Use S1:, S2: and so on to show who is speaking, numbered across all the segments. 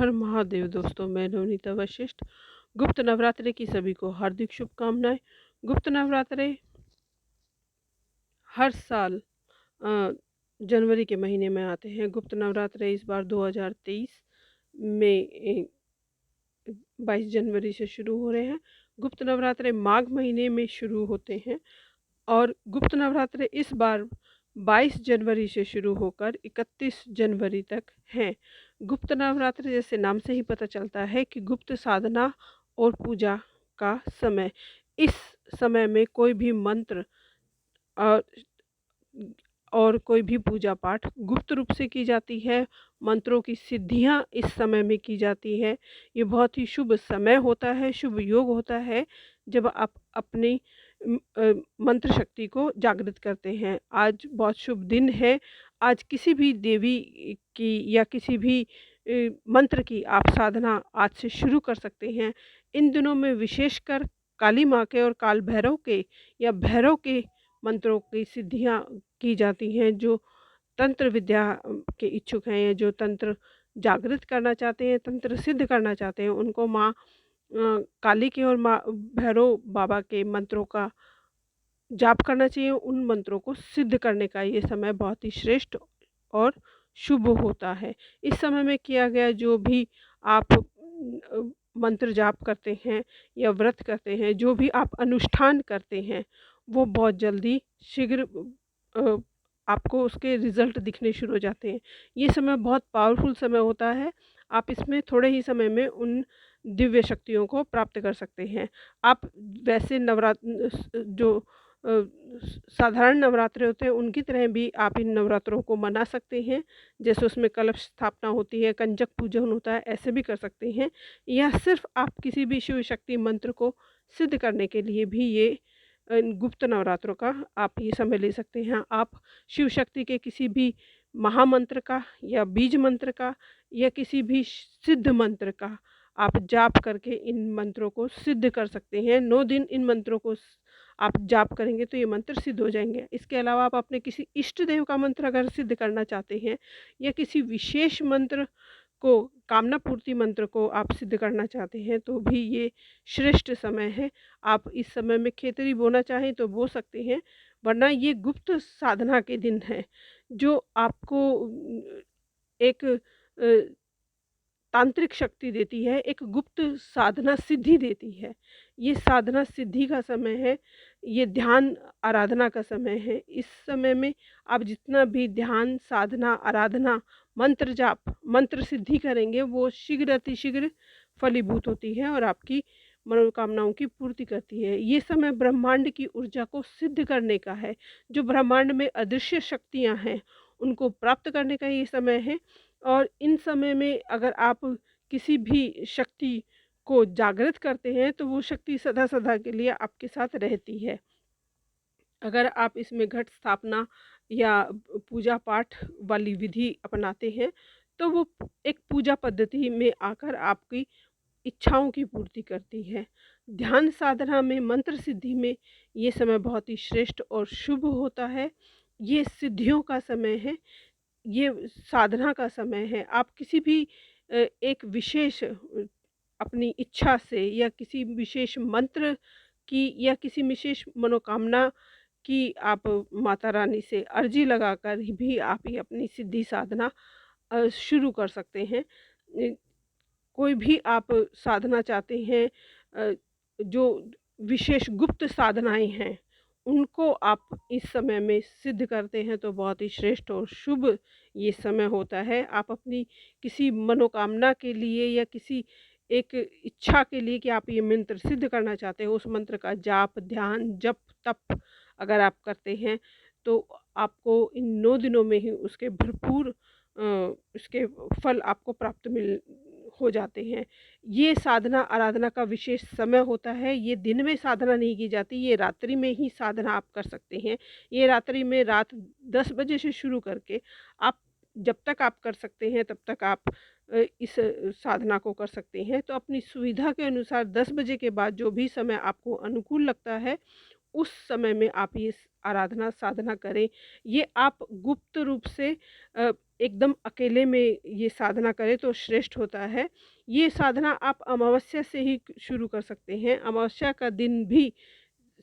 S1: हर महादेव दोस्तों, मैं नवनीता वशिष्ठ। गुप्त नवरात्रे की सभी को हार्दिक शुभकामनाएं। गुप्त नवरात्रे हर साल अ, जनवरी के महीने में आते हैं। गुप्त नवरात्रे इस बार 2023 में 22 जनवरी से शुरू हो रहे हैं। गुप्त नवरात्रे माघ महीने में शुरू होते हैं और गुप्त नवरात्रे इस बार 22 जनवरी से शुरू होकर 31 जनवरी तक हैं। गुप्त नवरात्रे जैसे नाम से ही पता चलता है कि गुप्त साधना और पूजा का समय। इस समय में कोई भी मंत्र अ, और कोई भी पूजा पाठ गुप्त रूप से की जाती है। मंत्रों की सिद्धियाँ इस समय में की जाती है। ये बहुत ही शुभ समय होता है, शुभ योग होता है जब आप अपनी मंत्र शक्ति को जागृत करते हैं। आज बहुत शुभ दिन है। आज किसी भी देवी की या किसी भी मंत्र की आप साधना आज से शुरू कर सकते हैं। इन दिनों में विशेषकर काली माँ के और काल भैरव के या भैरव के मंत्रों की सिद्धियाँ की जाती हैं। जो तंत्र विद्या के इच्छुक हैं या जो तंत्र जागृत करना चाहते हैं, तंत्र सिद्ध करना चाहते हैं, उनको माँ काली के और माँ भैरव बाबा के मंत्रों का जाप करना चाहिए। उन मंत्रों को सिद्ध करने का ये समय बहुत ही श्रेष्ठ और शुभ होता है। इस समय में किया गया जो भी आप मंत्र जाप करते हैं या व्रत करते हैं, जो भी आप अनुष्ठान करते हैं, वो बहुत जल्दी शीघ्र अ, आपको उसके रिज़ल्ट दिखने शुरू हो जाते हैं। ये समय बहुत पावरफुल समय होता है। आप इसमें थोड़े ही समय में उन दिव्य शक्तियों को प्राप्त कर सकते हैं। आप वैसे जो अ, साधारण नवरात्रे होते हैं, उनकी तरह भी आप इन नवरात्रों को मना सकते हैं। जैसे उसमें कलश स्थापना होती है, कंजक पूजन होता है, ऐसे भी कर सकते हैं। या सिर्फ़ आप किसी भी शिव शक्ति मंत्र को सिद्ध करने के लिए भी ये गुप्त नवरात्रों का आप ये समय ले सकते हैं। आप शिव शक्ति के किसी भी महामंत्र का या बीज मंत्र का या किसी भी सिद्ध मंत्र का आप जाप करके इन मंत्रों को सिद्ध कर सकते हैं। 9 दिन इन मंत्रों को आप जाप करेंगे तो ये मंत्र सिद्ध हो जाएँगे। इसके अलावा आप अपने किसी इष्ट देव का मंत्र अगर सिद्ध करना चाहते हैं या किसी विशेष मंत्र को, कामना पूर्ति मंत्र को आप सिद्ध करना चाहते हैं, तो भी ये श्रेष्ठ समय है। आप इस समय में खेतरी बोना चाहें तो बो सकते हैं, वरना ये गुप्त साधना के दिन हैं, जो आपको एक तांत्रिक शक्ति देती है, एक गुप्त साधना सिद्धि देती है। ये साधना सिद्धि का समय है, ये ध्यान आराधना का समय है। इस समय में आप जितना भी ध्यान, साधना, आराधना, मंत्र जाप, मंत्र सिद्धि करेंगे, वो शीघ्र अतिशीघ्र फलीभूत होती है और आपकी मनोकामनाओं की पूर्ति करती है। ये समय ब्रह्मांड की ऊर्जा को सिद्ध करने का है। जो ब्रह्मांड में अदृश्य शक्तियाँ हैं, उनको प्राप्त करने का ये समय है। और इन समय में अगर आप किसी भी शक्ति को जागृत करते हैं, तो वो शक्ति सदा-सदा के लिए आपके साथ रहती है। अगर आप इसमें घट स्थापना या पूजा पाठ वाली विधि अपनाते हैं, तो वो एक पूजा पद्धति में आकर आपकी इच्छाओं की पूर्ति करती है। ध्यान साधना में, मंत्र सिद्धि में ये समय बहुत ही श्रेष्ठ और शुभ होता है। ये सिद्धियों का समय है। ये साधना का समय है। आप किसी भी एक विशेष अपनी इच्छा से या किसी विशेष मंत्र की या किसी विशेष मनोकामना की आप माता रानी से अर्जी लगाकर भी आप ये अपनी सिद्धि साधना शुरू कर सकते हैं। कोई भी आप साधना चाहते हैं, अ, जो विशेष गुप्त साधनाएँ हैं, उनको आप इस समय में सिद्ध करते हैं तो बहुत ही श्रेष्ठ और शुभ ये समय होता है। आप अपनी किसी मनोकामना के लिए या किसी एक इच्छा के लिए कि आप ये मंत्र सिद्ध करना चाहते हो, उस मंत्र का जाप, ध्यान, जप, तप अगर आप करते हैं, तो आपको इन 9 दिनों में ही उसके भरपूर उसके फल आपको प्राप्त मिल हो जाते हैं। ये साधना आराधना का विशेष समय होता है। ये दिन में साधना नहीं की जाती, ये रात्रि में ही साधना आप कर सकते हैं। ये रात्रि में रात 10 बजे से शुरू करके आप जब तक आप कर सकते हैं तब तक आप इस साधना को कर सकते हैं। तो अपनी सुविधा के अनुसार 10 बजे के बाद जो भी समय आपको अनुकूल लगता है, उस समय में आप ये आराधना साधना करें। ये आप गुप्त रूप से एकदम अकेले में ये साधना करें तो श्रेष्ठ होता है। ये साधना आप अमावस्या से ही शुरू कर सकते हैं। अमावस्या का दिन भी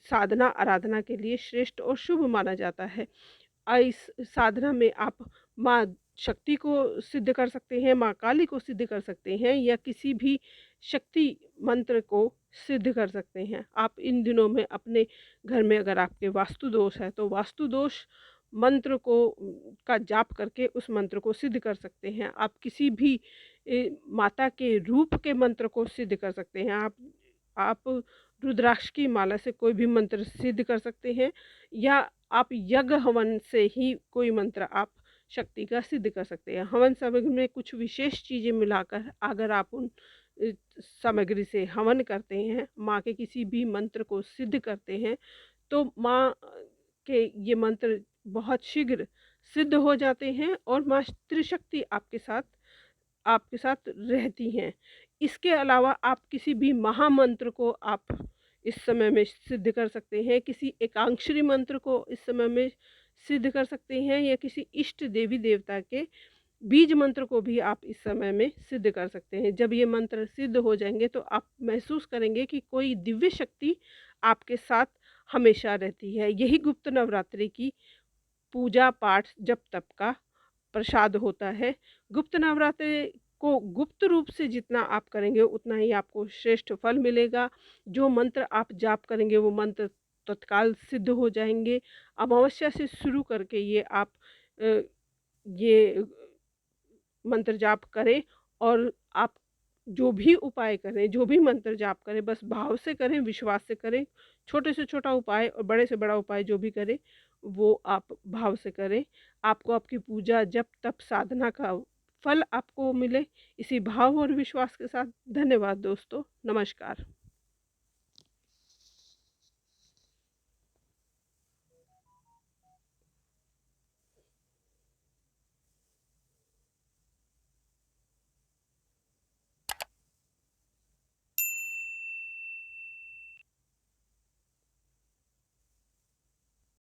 S1: साधना आराधना के लिए श्रेष्ठ और शुभ माना जाता है। इस साधना में आप माँ शक्ति को सिद्ध कर सकते हैं, माँ काली को सिद्ध कर सकते हैं, या किसी भी शक्ति मंत्र को सिद्ध कर सकते हैं। आप इन दिनों में अपने घर में अगर आपके वास्तु दोष है तो वास्तु दोष मंत्र को का जाप करके उस मंत्र को सिद्ध कर सकते हैं। आप किसी भी माता के रूप के मंत्र को सिद्ध कर सकते हैं। आप रुद्राक्ष की माला से कोई भी मंत्र सिद्ध कर सकते हैं, या आप यज्ञ हवन से ही कोई मंत्र आप शक्ति का सिद्ध कर सकते हैं। हवन सामग्री में कुछ विशेष चीज़ें मिलाकर अगर आप उन सामग्री से हवन करते हैं, माँ के किसी भी मंत्र को सिद्ध करते हैं, तो माँ के ये मंत्र बहुत शीघ्र सिद्ध हो जाते हैं और माँ त्रिशक्ति आपके साथ रहती हैं। इसके अलावा आप किसी भी महामंत्र को आप इस समय में सिद्ध कर सकते हैं, किसी एकाक्षरी मंत्र को इस समय में सिद्ध कर सकते हैं, या किसी इष्ट देवी देवता के बीज मंत्र को भी आप इस समय में सिद्ध कर सकते हैं। जब ये मंत्र सिद्ध हो जाएंगे तो आप महसूस करेंगे कि कोई दिव्य शक्ति आपके साथ हमेशा रहती है। यही गुप्त नवरात्रि की पूजा पाठ जप तप का प्रसाद होता है। गुप्त नवरात्रि को गुप्त रूप से जितना आप करेंगे उतना ही आपको श्रेष्ठ फल मिलेगा। जो मंत्र आप जाप करेंगे वो मंत्र तत्काल सिद्ध हो जाएंगे। अमावस्या से शुरू करके ये मंत्र जाप करें, और आप जो भी उपाय करें, जो भी मंत्र जाप करें, बस भाव से करें, विश्वास से करें। छोटे से छोटा उपाय और बड़े से बड़ा उपाय जो भी करें वो आप भाव से करें। आपको आपकी पूजा जप तप साधना का फल आपको मिले, इसी भाव और विश्वास के साथ। धन्यवाद दोस्तों, नमस्कार।